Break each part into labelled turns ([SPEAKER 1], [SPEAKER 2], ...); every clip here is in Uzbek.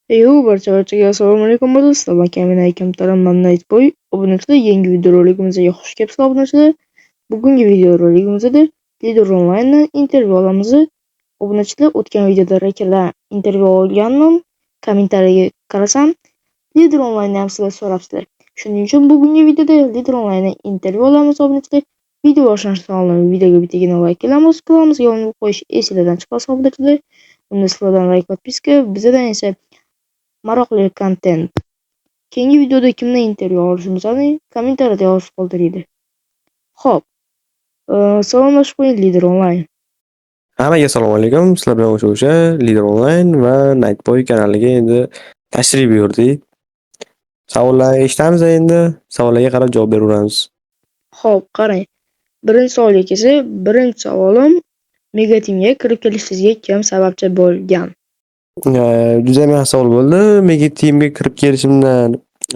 [SPEAKER 1] Barchaga assalomu alaykum do'stlar. Men Aykam Taramman Nightboy. Obunachilar, yangi videorolikimizga xush kelibsizlar obunachilar. Bugungi videorolikimizda Lider Online'dan intervyu olamiz. Obunachilar, o'tgan videoda Rekerdan intervyu olganman. Kommentariyaga qarasam, Lider Online'dan ham sizlar so'rabsizlar. Shuning uchun bugungi videoda Lider Online'dan intervyu olamiz obunachilar. Video boshlashdan oldin videoga bittagina like qilamiz, kanalımizga abone qo'yish esingizdan chiqmasin obunachilar. Unda sizlardan like, podpiska, bizdan esa maroqli kontent. Keyingi videoda kimdan intervyu olishimizni kommentariyada yozib qoldiringlar. Xo'p, salomlashib qo'ying Lider Online.
[SPEAKER 2] Hammaga assalomu alaykum. Sizlar bilan o'sha Lider Online va Nightboy kanaliga endi tashrif buyurdik. Savollar eshitamiz endi. Savollarga qarab javob beraveramiz.
[SPEAKER 1] Xo'p, qarang. Birinchi savolga kelsak, birinchi savolim Megateamga kirib kelishingizga kim sababchi bo'lgan?
[SPEAKER 2] Juda ham yaxshi savol bo'ldi. Megateamga kirib kelishimdan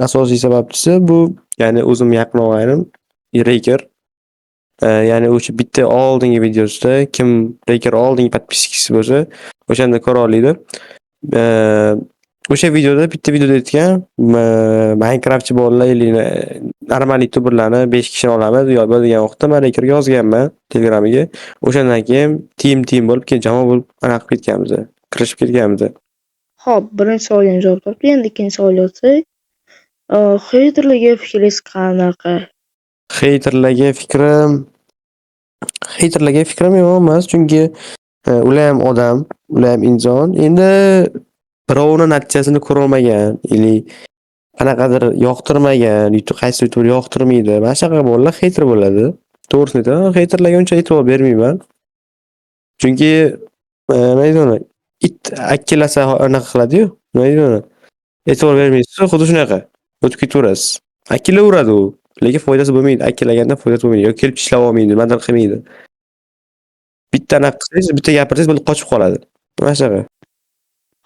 [SPEAKER 2] asosiy sababchisi bu, ya'ni o'zim yaqin og'aynim Reker. Ya'ni o'sha bitta oldingi videosida kim Reker oldingi podpiskasi bo'lsa, o'shanda ko'ra oladi. O'sha videoda bitta videoda aytgan, Minecraftchi bolalar normal youtuberlarni 5 kishini olamiz degan vaqtda men Rekerga yozganman Telegram'iga. O'shandan keyin team bo'lib, jamoa bo'lib anaqa qilib ketganmiz, kirishib ketganmiz.
[SPEAKER 1] Xo'p, birinchi savolga javob topdik. Endi ikkinchi savolga o'tsak, heyterlarga fikringiz qanaqa?
[SPEAKER 2] Heyterlarga fikrim yomon emas, chunki ular ham odam, ular ham inson. Endi birovning natijasini ko'ra olmagan, qanaqadir yoqtirmagan, qaysi youtuber yoqtirmaydi. Mana shunaqa bolalar heyter bo'ladi. To'g'risini aytaman, heyterlarga uncha e'tibor bermayman. Chunki nima it akkilasa anaqa qiladi-yu, nima e'tibor bermaysiz, xuddi shunaqa. O'tib ketaverasiz. Akkilaveradi u, lekin foydasi bo'lmaydi. Akkilaganda foydasi bo'lmaydi. Yoki kelib ishlab olmaydi, madar qilmaydi. Bitta anaqa qilsangiz, bitta gapirsangiz bo'lib qochib qoladi. Mana shunaqa.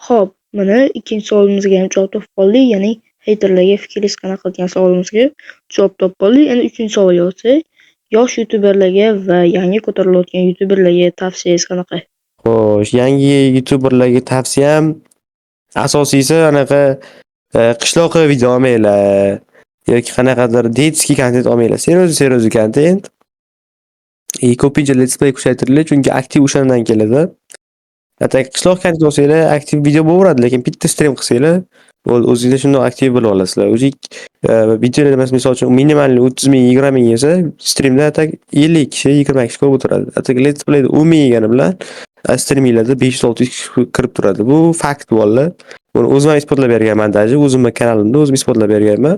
[SPEAKER 1] Xo'p, mana ikkinchi savolimizga ham javob topib qoldik. Ya'ni heyterlarga fikringiz qanaqa degan savolimizga javob topib qoldik. Endi uchinchi savolga o'tsak, yosh youtuberlarga va yangi ko'tarilayotgan youtuberlarga tavsiyangiz qanaqa?
[SPEAKER 2] Xo'sh, yangi youtuberlarga tavsiyam asosiysi anaqa qishloq video olmanglar yoki qanaqadir detskiy kontent olmanglar. Seriozli kontent. Ko'pincha let's play kuchaytiringlar, chunki aktiv o'shandan keladi. Atak qishloq kontent olsanglar, aktiv video bo'laveradi, lekin bitta stream qilsanglar, o'zingizlar shunday aktiv bo'la olasizlar. O'zi videolar misol uchun minimalni 30 ming, 20 ming esa, streamda atak 50 kishi, 20 kishi ko'rib o'tiradi. Atak let's playda 10 ming yegani bilan streaminglarda 500-600 kishi kirib turadi. Bu fakt bolalar. Buni o'zim ham isbotlab berganman даже, o'zimning kanalimda o'zim isbotlab berganman.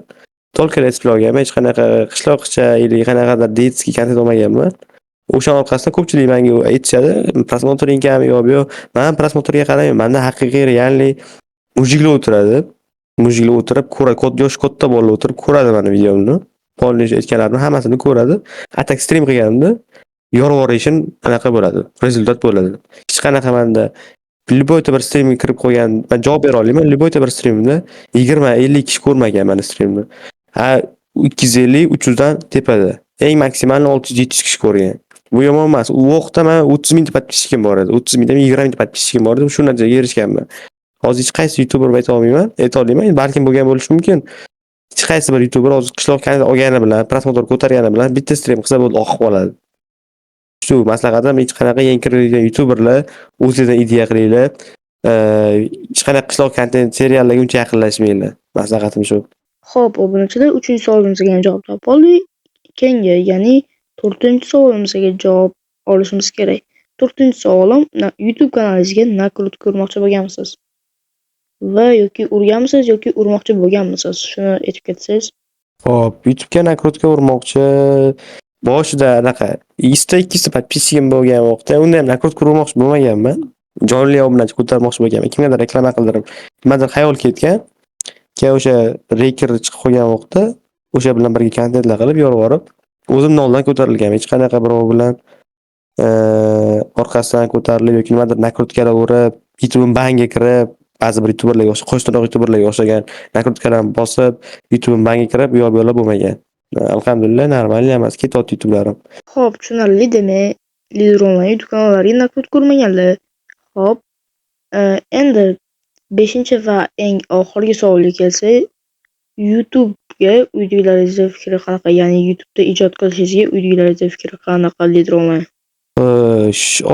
[SPEAKER 2] Tolka let's play olganman, hech qanaqa qishloqcha yoki qanaqadir detskiy kontent olmaganman. O'sha orqasidan ko'pchilik menga aytishadi, prosmotring kam yo'q. Men prosmotrga qaramayman. Menda haqiqiy realniy mujiklar o'tiradi. Mujiklar o'tirib ko'radi, yosh katta bolalar o'tirib ko'radi meni videomni. Qolgan aytganlarimni hammasini ko'radi. Atak stream qilganimda yorvorishim anaqa bo'ladi, rezultat bo'ladi. Hech qanaqa menda Любой bir streamga kirib qo'ygan, men javob bera olaman. Любой bir streamda 20-50 kishi ko'rmagan meni streamni. 250-300 dan tepada. Eng maksimal 600-700 kishi ko'rgan. Bu yomon emas. U vaqtda men 30 mingta podpischkim bor edi. 30 mingdan 20 mingta podpischkim bor edi. Shu natijaga erishganman. Hozir hech qaysi youtuber ayta olmayman. Balkim bo'lgan bo'lishi mumkin. Hech qaysi bir youtuber hozir qishloq kanal olgani bilan, prosmotr ko'targani bilan bitta stream qilsa bo'ldi, oqib qoladi. Shu maslahatim, hech qanaqa yangi kirgan youtuberlar o'zingizdan ideya qilinglar. Hech qanaqa qishloq kontent seriallarga uncha yaqinlashmanglar. Maslahatim shu.
[SPEAKER 1] Xo'p, obunachilar, uchinchi savolimizga ham javob topib oldik. Keyingi, ya'ni 4-savolimizga javob olishimiz kerak. 4-savolim, YouTube kanalingizga nakrutka urmoqchi bo'lganmisiz? Va yoki urganmisiz yoki urmoqchi bo'lganmisiz? Shuni aytib ketsangiz.
[SPEAKER 2] Xo'p, YouTube'ga nakrutka urmoqchi boshida anaqa 100-200 podpischkim bo'lgan vaqtda unda ham nakrutka urmoqchi bo'lmaganman. Jonli obunachi ko'tarmoqchi bo'lganman. Kimgadir reklama qildirib, nimadir xayol ketgan. Keyin o'sha Reker chiqib qolgan vaqtda o'sha bilan birga kontentlar qilib, yorvorib, o'zim noldan ko'tarilgan. Hech qanaqa birov bilan orqasidan ko'tarilib yoki nimadir nakrutkalar urib, YouTube bangiga kirib, ba'zi bir youtuberlarga o'xshagan, qo'shniroq youtuberlarga o'xshagan nakrutkalarni bosib, YouTube bangiga kirib, yo'l bo'lmagan. Alhamdulillah, normal emas, ketyapti YouTube'larim.
[SPEAKER 1] Xo'p, tushunarli. Demak, Lider Online YouTube kanallariga nakrutka urmaganlar. Xo'p, endi 5 va eng oxirgi savolga kelsak, YouTube'ga uydagilaringizni fikri qanaqa? Ya'ni YouTube'da ijod qilishingizga uydagilaringizni fikri qanaqa Lider Online?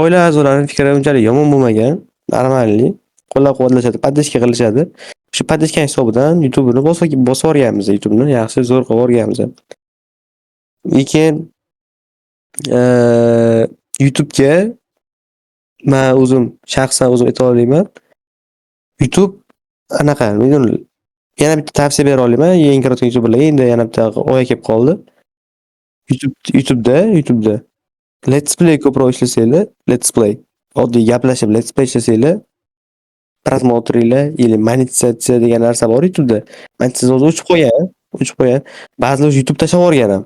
[SPEAKER 2] Oila a'zolarining fikri unchalik yomon bo'lmagan, normalniy, qo'llab-quvvatlashadi, podдержка qilishadi. Shu podдержка hisobidan YouTube'ni bosib o'rganmiz, YouTube'ni yaxshi zo'r qilib o'rganmiz. Lekin YouTube'ga men o'zim shaxsan o'zim ayta olaman. YouTube anaqa, yana bitta tavsiya bera olaman yangi kirayotgan YouTuberlarga. Endi yana bitta oya kelib qoldi. YouTube'da Let's Play ko'proq ishlasanglar, Let's Play. Oddiy gaplashib Let's Play ishlasanglar, prosmotringlar или monetizatsiya degan narsa bor YouTube'da. Monetizatsiya o'chib qo'ygan. Ba'zilar YouTube tashlab yuborgan ham.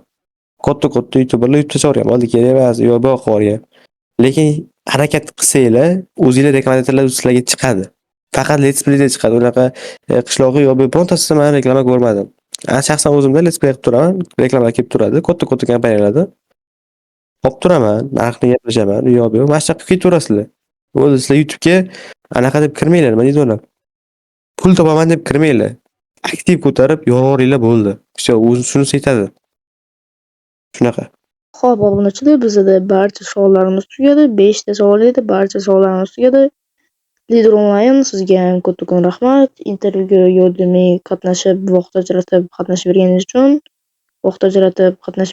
[SPEAKER 2] Katta YouTuberlar YouTube tashlab yuborgan. Oldi kerak emas, yo bu yoqqa yuborgan. Lekin harakat qilsanglar, o'zingizlar reklamatorlar sizlarga chiqadi. Faqat Let's Play'da chiqadi. Unaqa qishloqi yo birontasida men reklama ko'rmadim. Shaxsan o'zimda Let's Play qilib turaman, reklama kelib turadi. Katta kompaniyalarda olib turaman, narxni gaplashaman, u yoq bu yoq mashq qilib ketaverasizlar. O'zi sizlar YouTube'ga anaqa deb kirmanglar, nima deydi uni? Pul topaman deb kirmanglar. Aktiv ko'tarib yo'g'inglar bo'ldi. O'zi shuni aytadi. Shunaqa.
[SPEAKER 1] Xo'p, obunachilar, bizda barcha savollarimiz tugadi. 5 ta savol edi, barcha savollarimiz tugadi. Lider Online sizga ham kattakon rahmat. Intervyuga yordamli qatnashib, vaqt ajratib qatnashib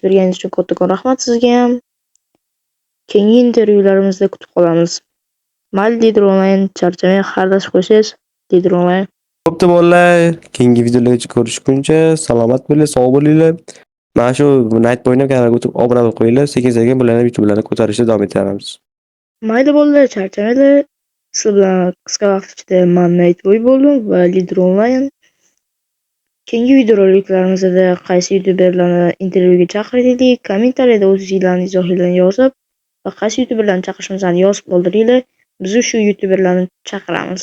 [SPEAKER 1] berganingiz uchun kattakon rahmat sizga ham. Keyingi intervyularimizda kutib qolamiz. Mayli Lider Online, charchamay xarlash qo'ysiz. Lider Online.
[SPEAKER 2] Bo'pti bolalar, keyingi videolarga ko'rishguncha salomat bo'linglar, sog' bo'linglar. Mana shu Night Boy'ni kanaliga o'tib obuna bo'lib qo'yinglar. Sekin-sekin bularni YouTube'larni ko'tarishda davom etamiz.
[SPEAKER 1] Mayli bolalar, charchamanglar. Sizlar bilan qisqa vaqt ichida men Night Boy bo'ldim va Lider Online. Keyingi videoroliklarimizda qaysi YouTuberlarni intervyuga chaqiraylik, kommentariyada o'zingizlarning izohinglarni yozib va qaysi YouTuberlarni chaqirishimizni yozib qoldiringlar. Biz shu YouTuberlarni chaqiramiz.